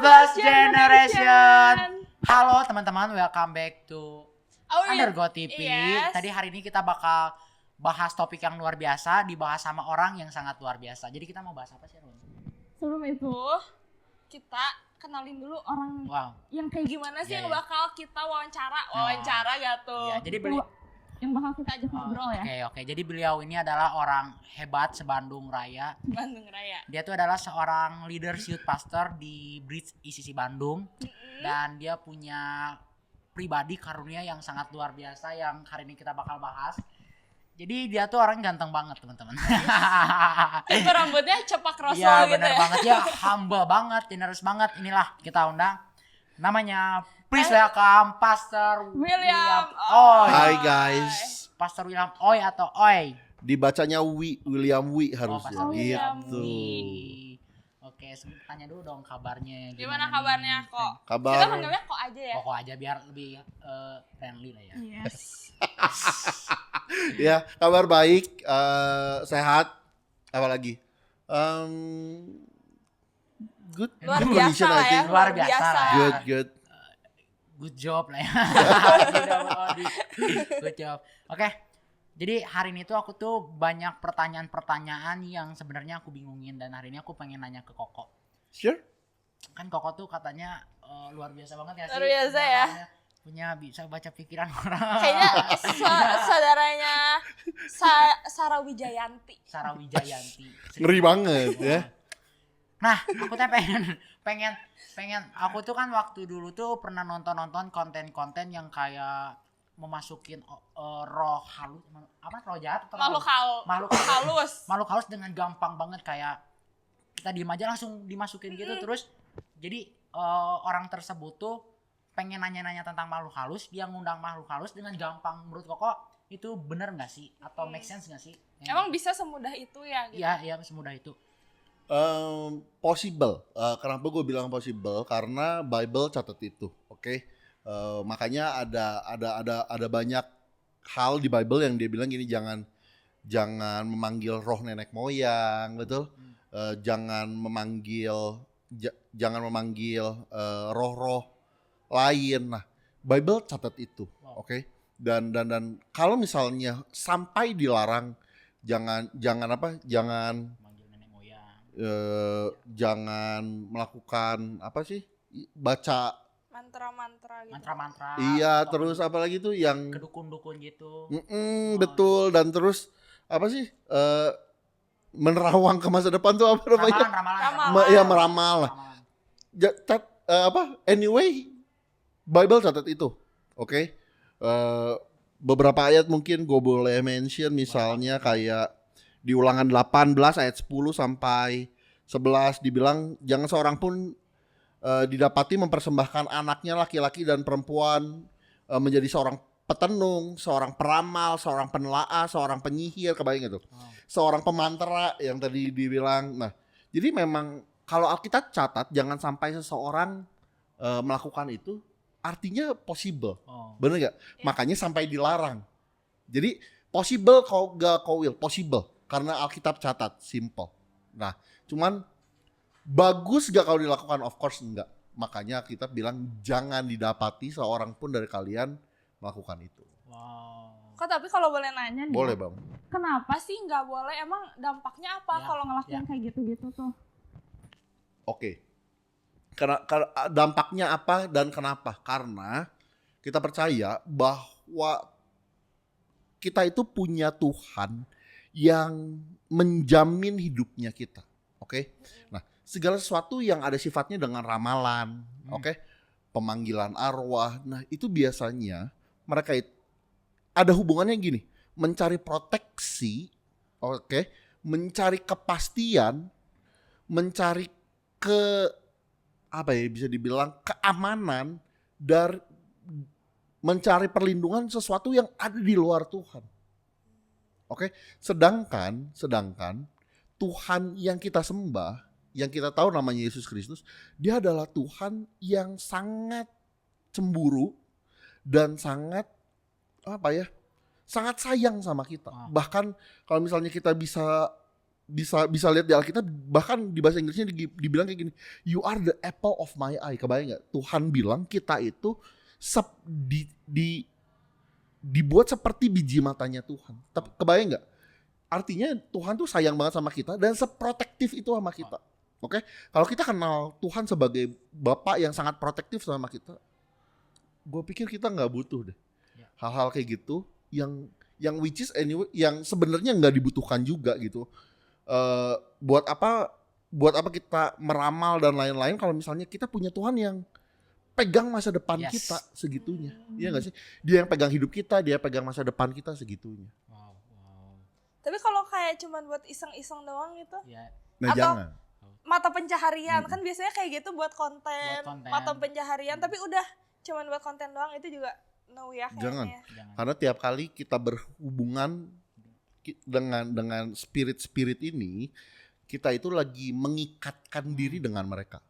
Plus Generation. Halo teman-teman, welcome back to Undergo TV. Yes. Tadi hari ini kita bakal bahas topik yang luar biasa, dibahas sama orang yang sangat luar biasa. Jadi kita mau bahas apa sih, Run? Sebelum itu, kita kenalin dulu orang yang kayak gimana sih yang bakal kita wawancara gak tuh? Ya, jadi yang bakal kita ajak ngobrol ya. Oke. Jadi beliau ini adalah orang hebat se-Bandung Raya. Bandung Raya. Dia tuh adalah seorang leader youth pastor di Bridge ICC Bandung. Dan dia punya pribadi karunia yang sangat luar biasa yang hari ini kita bakal bahas. Jadi dia tuh orang ganteng banget, teman-teman. Itu rambutnya cepak rasul ya, gitu bener ya. banget ya, humble banget, generous banget. Inilah kita undang. Namanya please welcome Pastor William Oy. Hai guys. Pastor William Oy atau Oy? Dibacanya William harusnya Pastor William gitu. Wi. Oke, tanya dulu dong kabarnya. Gimana kabarnya nih? kok? Kabar Kita panggilnya kok aja ya. Kok aja biar lebih friendly lah ya. Yes. ya, kabar baik, sehat, apa lagi? Good. Luar Good biasa condition, I lah ya. think. Luar biasa lah. Good. Good job lah ya. Good job. Oke. Jadi hari ini tuh aku tuh banyak pertanyaan-pertanyaan yang sebenarnya aku bingungin dan hari ini aku pengen nanya ke Koko. Sure. Kan Koko tuh katanya luar biasa banget ya sih. Luar biasa ya. Punya bisa baca pikiran orang. Kayaknya saudaranya Sarah Wijayanti. Sarah Wijayanti. Ngeri banget ya. Nah, aku tuh pengen aku tuh kan waktu dulu tuh pernah nonton konten-konten yang kayak memasukin roh halus, apa roh jahat atau makhluk halus dengan gampang banget, kayak kita diem aja langsung dimasukin gitu. Terus jadi orang tersebut tuh pengen nanya-nanya tentang makhluk halus, dia ngundang makhluk halus dengan gampang. Menurut Koko itu bener nggak sih atau make sense nggak sih? Emang bisa semudah itu ya? Gitu? Iya semudah itu. Possible. Kenapa gue bilang possible? Karena Bible catat itu, oke? Makanya ada banyak hal di Bible yang dia bilang gini, jangan memanggil roh nenek moyang, betul? Jangan memanggil roh-roh lain. Nah, Bible catat itu, oke? Dan kalau misalnya sampai dilarang, jangan jangan melakukan apa sih, baca mantra gitu. Mantra-mantra. Iya, terus apa lagi tuh yang kedukun-dukun gitu. Betul. Dan terus apa sih, menerawang ke masa depan tuh apa namanya? Ramalan. Meramal lah. Anyway, Bible catat itu, oke? Beberapa ayat mungkin gue boleh mention, misalnya kayak di Ulangan 18 ayat 10 sampai 11 dibilang jangan seorang pun didapati mempersembahkan anaknya laki-laki dan perempuan menjadi seorang petenung, seorang peramal, seorang penelaah, seorang penyihir, kebayang gitu. Seorang pemantera yang tadi dibilang. Nah, jadi memang kalau Alkitab catat jangan sampai seseorang melakukan itu, artinya possible. Bener gak? Yeah. Makanya sampai dilarang. Jadi possible possible. Karena Alkitab catat, simple. Nah, cuman bagus gak kalau dilakukan? Of course enggak. Makanya kita bilang jangan didapati seorang pun dari kalian melakukan itu. Kok tapi kalau boleh nanya nih. Boleh Bang. Kenapa sih nggak boleh? Emang dampaknya apa kalau ngelakuin kayak gitu-gitu tuh? Oke. Karena dampaknya apa dan kenapa? Karena kita percaya bahwa kita itu punya Tuhan yang menjamin hidupnya kita, oke? Nah, segala sesuatu yang ada sifatnya dengan ramalan, oke? Pemanggilan arwah, nah itu biasanya mereka ada hubungannya gini, mencari proteksi, oke? Mencari kepastian, mencari bisa dibilang keamanan, dari mencari perlindungan sesuatu yang ada di luar Tuhan. Oke, sedangkan Tuhan yang kita sembah, yang kita tahu namanya Yesus Kristus, dia adalah Tuhan yang sangat cemburu dan sangat sangat sayang sama kita. Bahkan kalau misalnya kita bisa bisa lihat di Alkitab, bahkan di bahasa Inggrisnya dibilang kayak gini, you are the apple of my eye. Kebayang nggak? Tuhan bilang kita itu dibuat seperti biji matanya Tuhan. Tapi kebayang nggak? Artinya Tuhan tuh sayang banget sama kita dan seprotektif itu sama kita. Oke? Kalau kita kenal Tuhan sebagai Bapa yang sangat protektif sama kita, gue pikir kita nggak butuh deh hal-hal kayak gitu yang which is anyway yang sebenarnya nggak dibutuhkan juga gitu. Buat apa kita meramal dan lain-lain kalau misalnya kita punya Tuhan yang pegang masa depan kita segitunya. Iya nggak sih? Dia yang pegang hidup kita, dia pegang masa depan kita segitunya. Wow. Tapi kalau kayak cuman buat iseng-iseng doang gitu, Nah, atau jangan. mata pencaharian kan biasanya kayak gitu buat konten. Mata pencaharian, tapi udah cuman buat konten doang itu juga no ya kayaknya. Jangan. Karena tiap kali kita berhubungan dengan spirit ini, kita itu lagi mengikatkan diri dengan mereka.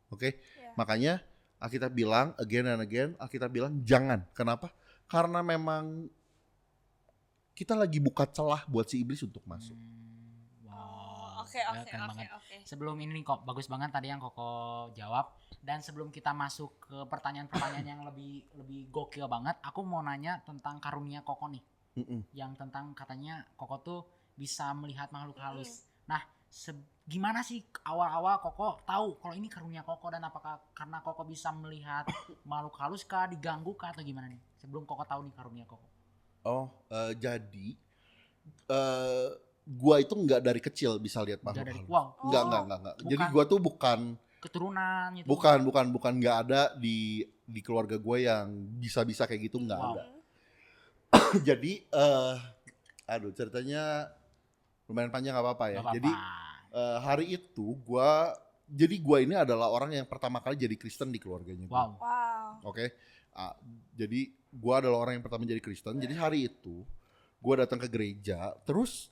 Oke? Makanya Alkitab bilang again and again, Alkitab bilang jangan. Kenapa? Karena memang kita lagi buka celah buat si iblis untuk masuk. Oke. Sebelum ini kok bagus banget tadi yang Koko jawab, dan sebelum kita masuk ke pertanyaan-pertanyaan yang lebih gokil banget, aku mau nanya tentang karunia Koko nih. Yang tentang katanya Koko tuh bisa melihat makhluk halus. Nah, gimana sih awal-awal Koko tahu kalau ini karunia Koko, dan apakah karena Koko bisa melihat makhluk halus kah, diganggu kah, atau gimana nih? Sebelum Koko tahu nih karunia Koko. Jadi gua itu nggak dari kecil bisa lihat makhluk halus. Nggak. Jadi gua tuh bukan keturunan gitu. Bukan nggak ada di keluarga gua yang bisa kayak gitu, nggak ada. Jadi ceritanya lumayan panjang, nggak apa-apa ya. Gak apa-apa. Jadi hari itu gua ini adalah orang yang pertama kali jadi Kristen di keluarganya gua. Wow. Oke. Jadi gua adalah orang yang pertama jadi Kristen. Jadi hari itu gue datang ke gereja, terus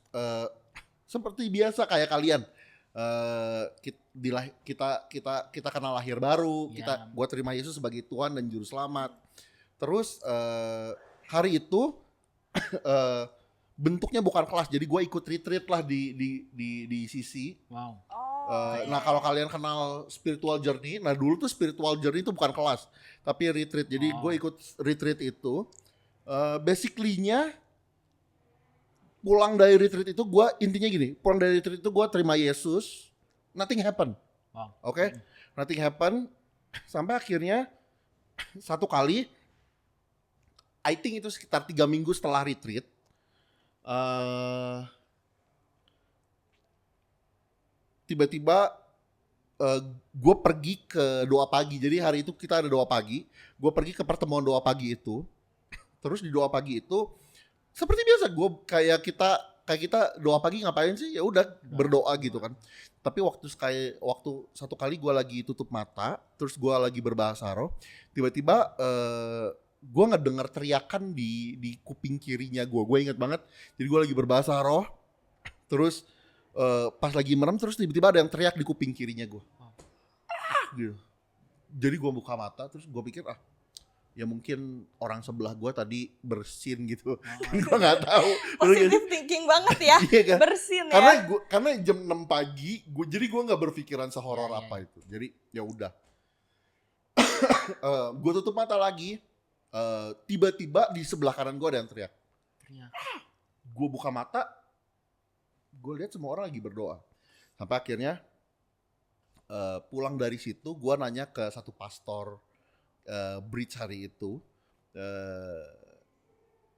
seperti biasa kayak kalian, kita kenal lahir baru, gue terima Yesus sebagai Tuhan dan Juru Selamat. Terus hari itu bentuknya bukan kelas, jadi gue ikut retreat lah di sisi. Wow. Nah kalau kalian kenal spiritual journey, nah dulu tuh spiritual journey itu bukan kelas, tapi retreat. Jadi gue ikut retreat itu, basically-nya pulang dari retreat itu pulang dari retreat itu gue terima Yesus, nothing happen. Wow. Oke? Nothing happen sampai akhirnya satu kali, I think itu sekitar 3 minggu setelah retreat, tiba-tiba gue pergi ke doa pagi. Jadi hari itu kita ada doa pagi, gue pergi ke pertemuan doa pagi itu. Terus di doa pagi itu seperti biasa, gue kayak kita doa pagi ngapain sih? Ya udah berdoa gitu kan. Tapi waktu satu kali gue lagi tutup mata, terus gue lagi berbahasa roh, tiba-tiba gue ngedengar teriakan di kuping kirinya gue. Gue inget banget. Jadi gue lagi berbahasa roh, terus pas lagi merem, terus tiba-tiba ada yang teriak di kuping kirinya gue. Gitu. Jadi gue buka mata, terus gue pikir ya mungkin orang sebelah gue tadi bersin gitu. Gue nggak tahu. Positive thinking banget ya. Iya kan? Bersin ya. Karena jam 6 pagi, jadi gue nggak berpikiran sehoror apa itu. Jadi ya udah. Gue tutup mata lagi. Tiba-tiba di sebelah kanan gue ada yang teriak. Gue buka mata, gue lihat semua orang lagi berdoa. Sampai akhirnya pulang dari situ, gue nanya ke satu pastor Bridge hari itu.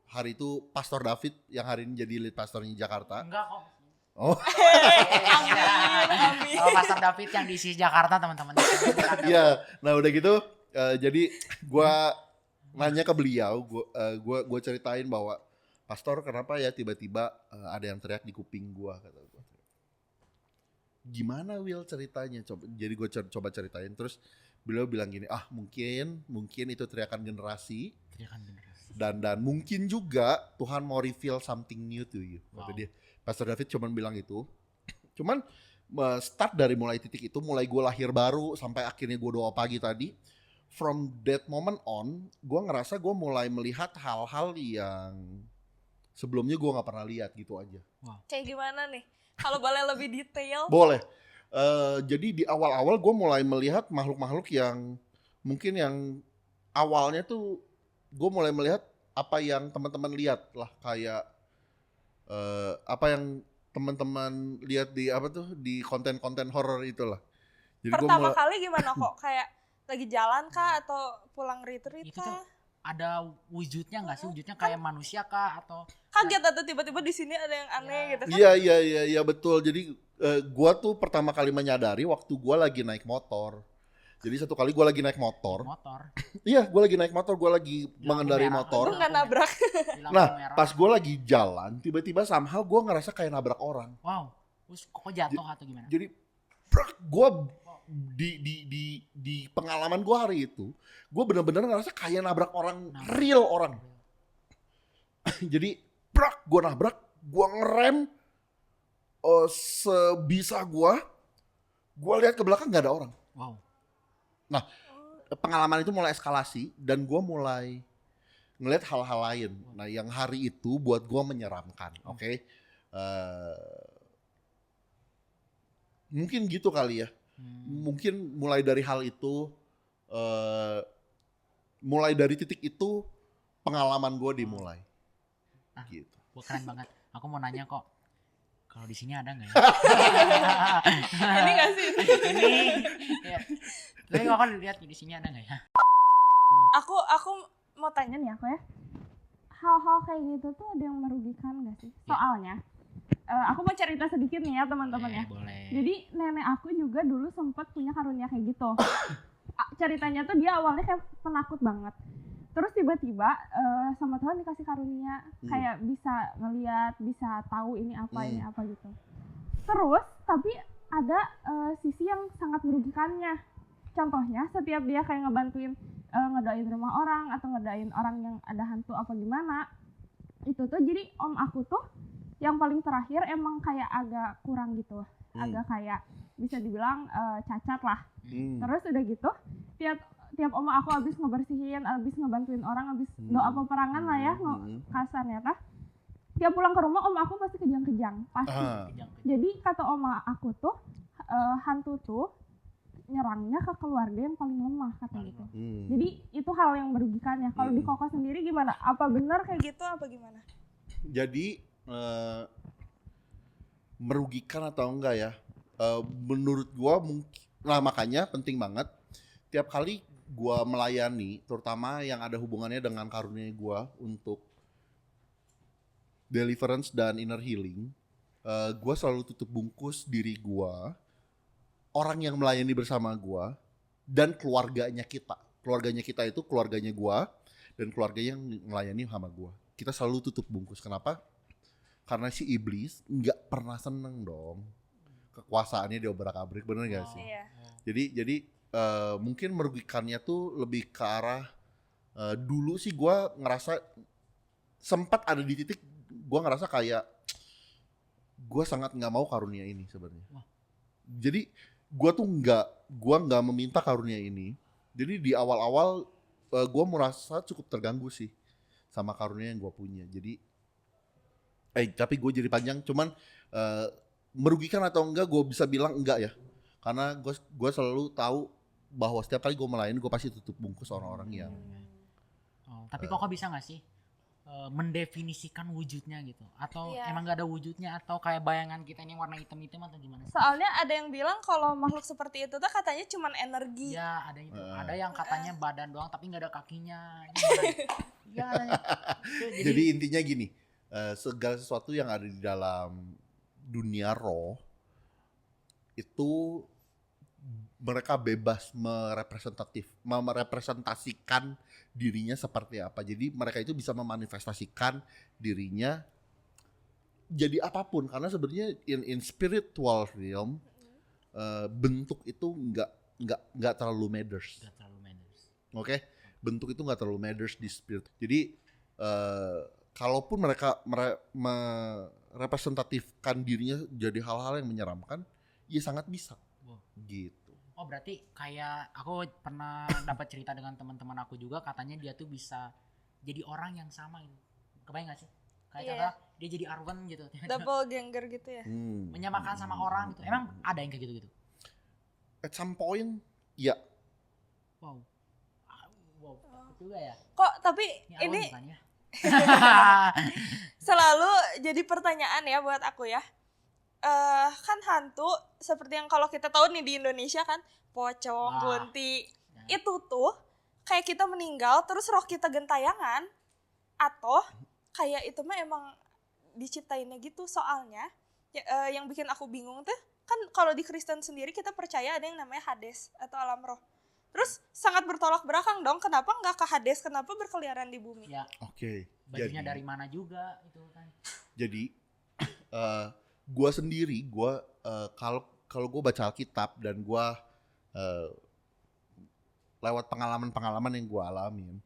Hari itu Pastor David yang hari ini jadi lead pastornya Jakarta. Enggak kok. Oh. Amin. Kalau Pastor David yang di Jakarta, teman-teman. Iya, nah udah gitu, jadi gue nanya ke beliau, gue ceritain bahwa Pastor kenapa ya tiba-tiba ada yang teriak di kuping gue, kata gue. Gimana Will ceritanya? Jadi gue coba ceritain, terus beliau bilang gini, mungkin itu teriakan generasi. Dan mungkin juga Tuhan mau reveal something new to you. Kata dia. Pastor David cuman bilang itu. Cuman start dari mulai titik itu, mulai gue lahir baru sampai akhirnya gue doa pagi tadi. From that moment on, gue ngerasa gue mulai melihat hal-hal yang sebelumnya gue nggak pernah lihat gitu aja. Kayak gimana nih? Kalau boleh lebih detail? Boleh. Jadi di awal-awal gue mulai melihat makhluk-makhluk yang mungkin yang awalnya tuh gue mulai melihat apa yang teman-teman lihat lah, kayak apa yang teman-teman lihat di apa tuh di konten-konten horor itulah. Jadi pertama kali gimana kok? Kayak lagi jalan kah atau pulang retreat itu kah? tuh ada wujudnya nggak sih? Wujudnya kayak manusia kah atau Kaget atau tiba-tiba di sini ada yang aneh gitu kan? Iya betul. Jadi gua tuh pertama kali menyadari waktu gua lagi naik motor. Jadi satu kali gua lagi naik motor. Iya, gua lagi naik motor, gua lagi mengendarai motor. Lu nggak nabrak. Nah, pas gua lagi jalan, tiba-tiba somehow gua ngerasa kayak nabrak orang. Wow. Terus kok jatuh atau gimana? Jadi gua di pengalaman gua hari itu, gua benar-benar ngerasa kayak nabrak orang, real orang. Jadi gua nabrak, gua ngerem sebisa gua lihat ke belakang nggak ada orang. Wow. Nah, pengalaman itu mulai eskalasi dan gue mulai ngeliat hal-hal lain. Nah, yang hari itu buat gue menyeramkan, oke? Mungkin gitu kali ya. Mungkin mulai dari hal itu, mulai dari titik itu pengalaman gue dimulai. Gitu. Gue keren banget. Aku mau nanya kok, kalau di sini ada nggak ya? Ini nggak sih? Ini. Ya. Tapi kok kan lihat di sini ada nggak ya? Aku mau tanya nih aku ya. Hal-hal kayak gitu tuh ada yang merugikan nggak sih? Soalnya, aku mau cerita sedikit nih ya teman-teman ya. Boleh. Jadi nenek aku juga dulu sempat punya karunia kayak gitu. Ceritanya tuh dia awalnya kayak penakut banget. Terus tiba-tiba sama Tuhan dikasih karunia kayak bisa ngelihat, bisa tahu ini apa gitu. Terus tapi ada sisi yang sangat merugikannya. Contohnya setiap dia kayak ngebantuin ngedoain rumah orang atau ngedoain orang yang ada hantu apa gimana, itu tuh jadi om aku tuh yang paling terakhir emang kayak agak kurang gitu, agak kayak bisa dibilang cacat lah. Terus udah gitu tiap oma aku habis ngebersihin, habis ngebantuin orang, habis doa peperangan lah ya, kasarnya tah. Tiap pulang ke rumah om aku pasti kejang-kejang, pasti. Jadi kata oma aku tuh hantu tuh nyerangnya ke keluarga yang paling lemah kata gitu. Jadi itu hal yang merugikannya. Kalau di Koko sendiri gimana? Apa benar kayak gitu apa gimana? Jadi merugikan atau enggak ya? Menurut gua mungkin. Nah makanya penting banget tiap kali gua melayani, terutama yang ada hubungannya dengan karunia gua untuk deliverance dan inner healing, gua selalu tutup bungkus diri gua, orang yang melayani bersama gua, dan keluarganya kita. Keluarganya kita itu keluarganya gua dan keluarga yang melayani sama gua. Kita selalu tutup bungkus. Kenapa? Karena si iblis nggak pernah seneng dong kekuasaannya diobrak-abrik, bener nggak sih? Iya. Jadi mungkin merugikannya tuh lebih ke arah dulu sih gua ngerasa sempat ada di titik gua ngerasa kayak gua sangat nggak mau karunia ini sebenarnya. Jadi gua nggak meminta karunia ini. Jadi di awal-awal gua merasa cukup terganggu sih sama karunia yang gua punya. Jadi tapi gue jadi panjang, cuman merugikan atau enggak gue bisa bilang enggak ya, karena gue selalu tahu bahwa setiap kali gue melayani gue pasti tutup bungkus orang-orang yang tapi kok bisa nggak sih mendefinisikan wujudnya gitu, atau emang nggak ada wujudnya, atau kayak bayangan kita ini warna hitam-hitam atau gimana sih? Soalnya ada yang bilang kalau makhluk seperti itu tuh katanya cuman energi. Ya ada itu, ada yang katanya badan doang tapi nggak ada kakinya. Iya katanya. Jadi intinya gini, segala sesuatu yang ada di dalam dunia roh itu mereka bebas merepresentasikan dirinya seperti apa. Jadi mereka itu bisa memanifestasikan dirinya jadi apapun, karena sebenarnya in spiritual realm bentuk itu nggak terlalu matters. Oke? Bentuk itu nggak terlalu matters di spirit. Jadi kalaupun mereka merepresentatifkan dirinya jadi hal-hal yang menyeramkan, ya sangat bisa. Gitu. Oh berarti kayak aku pernah dapat cerita dengan teman-teman aku juga, katanya dia tuh bisa jadi orang yang sama gitu. Kebayang gak sih? Kayak Iya. contoh dia jadi Arwen gitu. Double ganger gitu ya. Menyamakan sama orang gitu. Emang ada yang kayak gitu-gitu? At some point, ya. Wow. Wow, takut juga ya. Kok tapi Arwen ini bukan ya? selalu jadi pertanyaan ya buat aku ya. Kan hantu seperti yang kalau kita tahu nih di Indonesia kan pocong, Wah. kunti. Itu tuh kayak kita meninggal terus roh kita gentayangan atau kayak itu mah emang diciptainnya gitu. Soalnya yang bikin aku bingung tuh kan kalau di Kristen sendiri kita percaya ada yang namanya Hades atau alam roh. Terus sangat bertolak belakang dong, kenapa nggak ke Hades, kenapa berkeliaran di bumi? Ya, Oke. bajunya Jadi- dari mana juga itu kan. Jadi gua sendiri kalau gue baca Alkitab dan gua lewat pengalaman-pengalaman yang gua alamin,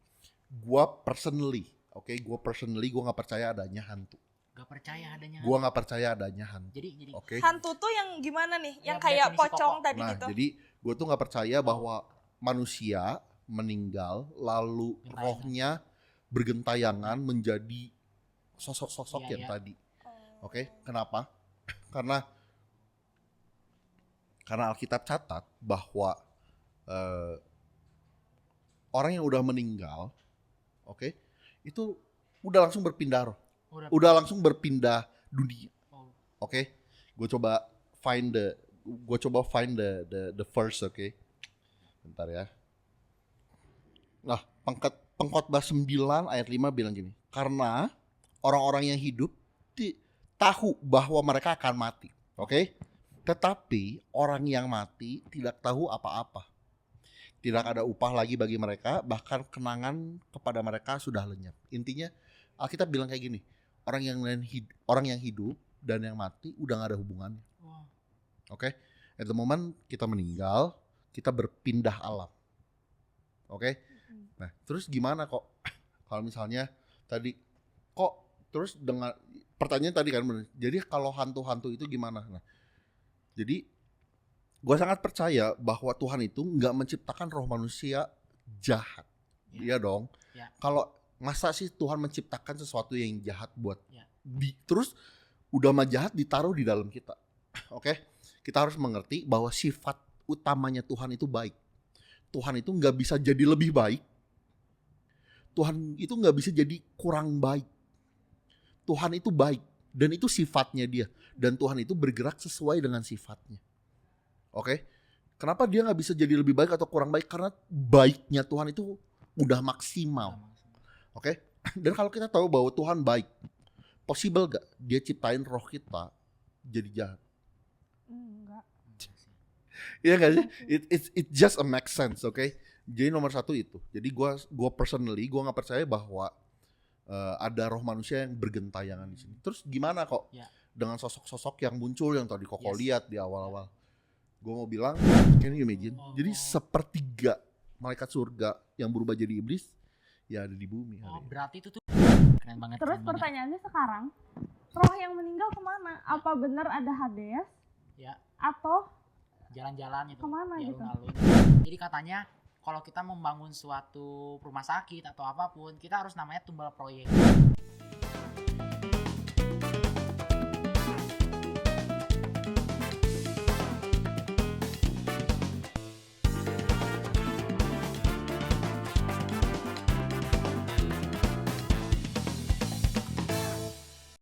gua personally gua nggak percaya adanya hantu. Gak percaya adanya. Gua nggak percaya adanya hantu. Jadi Oke. Hantu tuh yang gimana nih? Ya, Yang kayak definisi pocong pokok. tadi Nah, gitu. jadi gue tuh nggak percaya bahwa manusia meninggal lalu Gentayangan. rohnya bergentayangan menjadi sosok-sosok Iya, yang iya. tadi. Oke, kenapa? Karena Alkitab catat bahwa orang yang udah meninggal, oke, itu udah langsung berpindah roh, udah langsung berpindah dunia. Oh, Oke, gue coba find the verse, oke. Bentar ya. Nah, Pengkhotbah 9 ayat 5 bilang gini, karena orang-orang yang hidup tahu bahwa mereka akan mati, oke? Tetapi orang yang mati tidak tahu apa-apa. Tidak ada upah lagi bagi mereka, bahkan kenangan kepada mereka sudah lenyap. Intinya Alkitab bilang kayak gini, orang yang hidup dan yang mati udah gak ada hubungannya. wow. Oke, at the moment kita meninggal, kita berpindah alam. Oke, nah terus gimana kok kalau misalnya tadi kok terus dengan pertanyaan tadi kan bener. Jadi kalau hantu-hantu itu gimana? Nah, jadi gue sangat percaya bahwa Tuhan itu nggak menciptakan roh manusia jahat, Ya. iya dong. Ya. Kalau masa sih Tuhan menciptakan sesuatu yang jahat buat Ya. terus udah mah jahat ditaruh di dalam kita. Oke, kita harus mengerti bahwa sifat utamanya Tuhan itu baik. Tuhan itu nggak bisa jadi lebih baik. Tuhan itu nggak bisa jadi kurang baik. Tuhan itu baik dan itu sifatnya dia. Dan Tuhan itu bergerak sesuai dengan sifatnya. Oke, kenapa dia nggak bisa jadi lebih baik atau kurang baik? Karena baiknya Tuhan itu udah maksimal. Oke, dan kalau kita tahu bahwa Tuhan baik, possible gak dia ciptain roh kita jadi jahat? Enggak. Iya gak sih? It just a make sense, oke? Jadi nomor satu itu. Jadi gua personally gua nggak percaya bahwa ada roh manusia yang bergentayangan di sini. Terus gimana kok Ya. dengan sosok-sosok yang muncul yang tadi Koko Yes. lihat di awal-awal? Gue mau bilang, can you imagine? Oh. Jadi sepertiga malaikat surga yang berubah jadi iblis ya ada di bumi. Oh, hari ini. berarti itu tuh keren banget. Terus keren banget. pertanyaannya sekarang, roh yang meninggal kemana? Apa benar ada Hades? Ya. Atau Jalan-jalan itu. Kemana di gitu? alun-alun. Jadi katanya kalau kita membangun suatu rumah sakit atau apapun, kita harus namanya tumbal proyek.